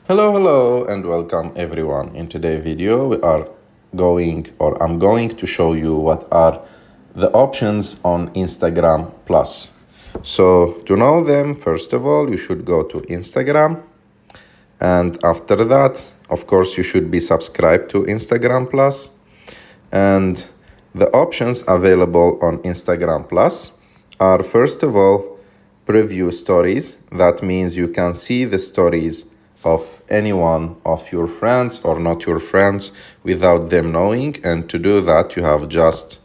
Hello, and welcome everyone. In today's video, I'm going to show you what are the options on Instagram Plus. So to know them, first of all, you should go to Instagram. And after that, of course, you should be subscribed to Instagram Plus. And the options available on Instagram Plus are, first of all, preview stories. That means you can see the stories of anyone of your friends or not your friends without them knowing. And to do that, you have just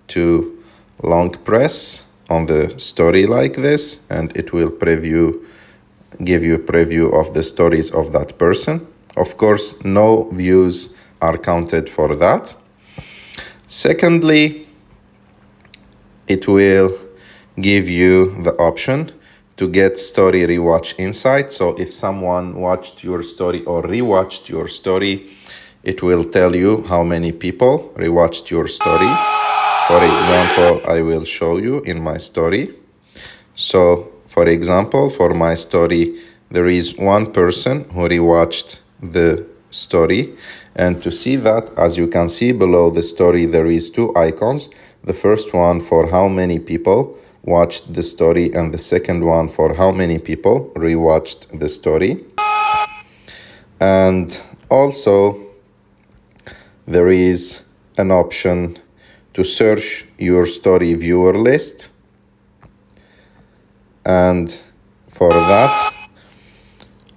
to long press on the story like this, and it will give you a preview of the stories of that person. Of course, no views are counted for that. Secondly, it will give you the option to get story rewatch insight. So if someone watched your story or rewatched your story, it will tell you how many people rewatched your story. For example, I will show you in my story. So, for example, for my story, there is one person who rewatched the story. And to see that, as you can see below the story, there is two icons. The first one for how many people watched the story, and the second one for how many people rewatched the story. And also, there is an option to search your story viewer list. And for that,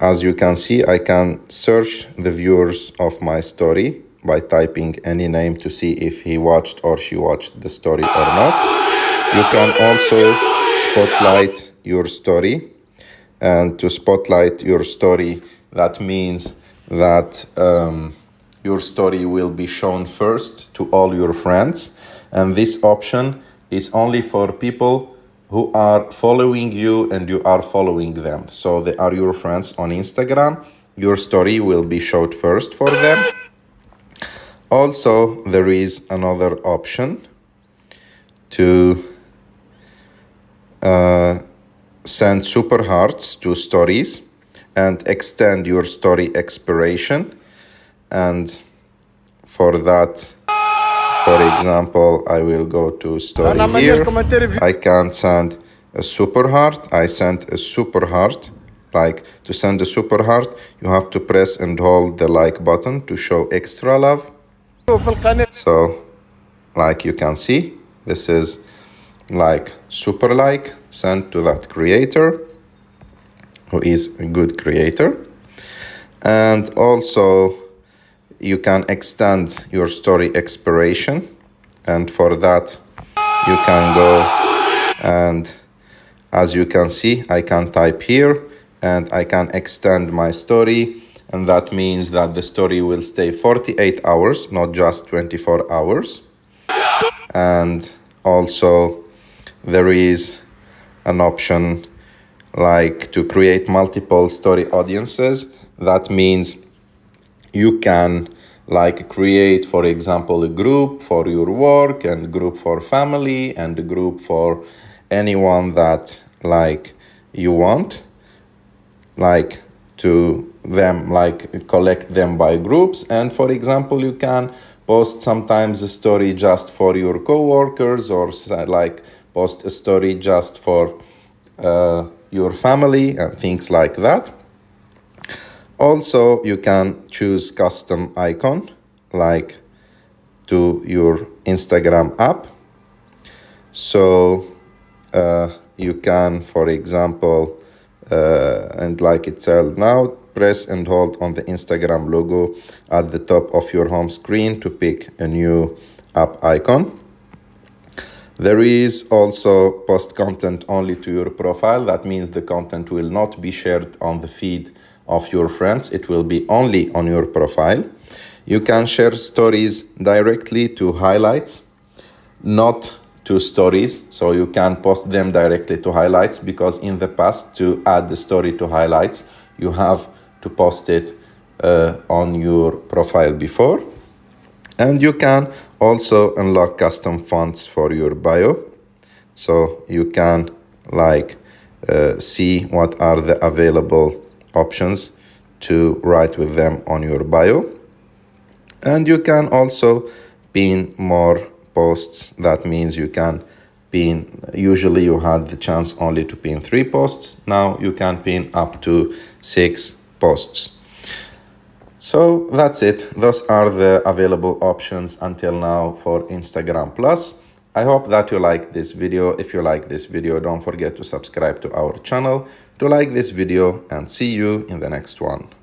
as you can see, I can search the viewers of my story by typing any name to see if he watched or she watched the story or not. You can also spotlight your story. And to spotlight your story, that means that your story will be shown first to all your friends. And this option is only for people who are following you and you are following them. So they are your friends on Instagram. Your story will be showed first for them. Also, there is another option to send super hearts to stories and extend your story expiration. And for that, for example, I will go to story here. I can send a super heart. I sent a super heart. Like, to send a super heart, you have to press and hold the like button to show extra love. So, like you can see, this is like super like sent to that creator who is a good creator. And also, you can extend your story expiration, and for that you can go, and as you can see, I can type here and I can extend my story, and that means that the story will stay 48 hours, not just 24 hours. And also there is an option like to create multiple story audiences. That means you can like create, for example, a group for your work and group for family and a group for anyone that like you want, like to them, like collect them by groups. And for example, you can post sometimes a story just for your co-workers, or like post a story just for your family and things like that. Also, you can choose custom icon like to your Instagram app. So you can, for example, and like it says now, press and hold on the Instagram logo at the top of your home screen to pick a new app icon. There is also post content only to your profile. That means the content will not be shared on the feed of your friends. It will be only on your profile. You can share stories directly to highlights, not to stories. So you can post them directly to highlights, because in the past, to add the story to highlights, you have to post it on your profile before. And you can also unlock custom fonts for your bio. So you can like see what are the available options to write with them on your bio. And you can also pin more posts. That means you can pin, usually you had the chance only to pin 3 posts. Now you can pin up to 6 posts. So that's it. Those are the available options until now for Instagram Plus. I hope that you like this video. If you like this video, don't forget to subscribe to our channel, to like this video, and see you in the next one.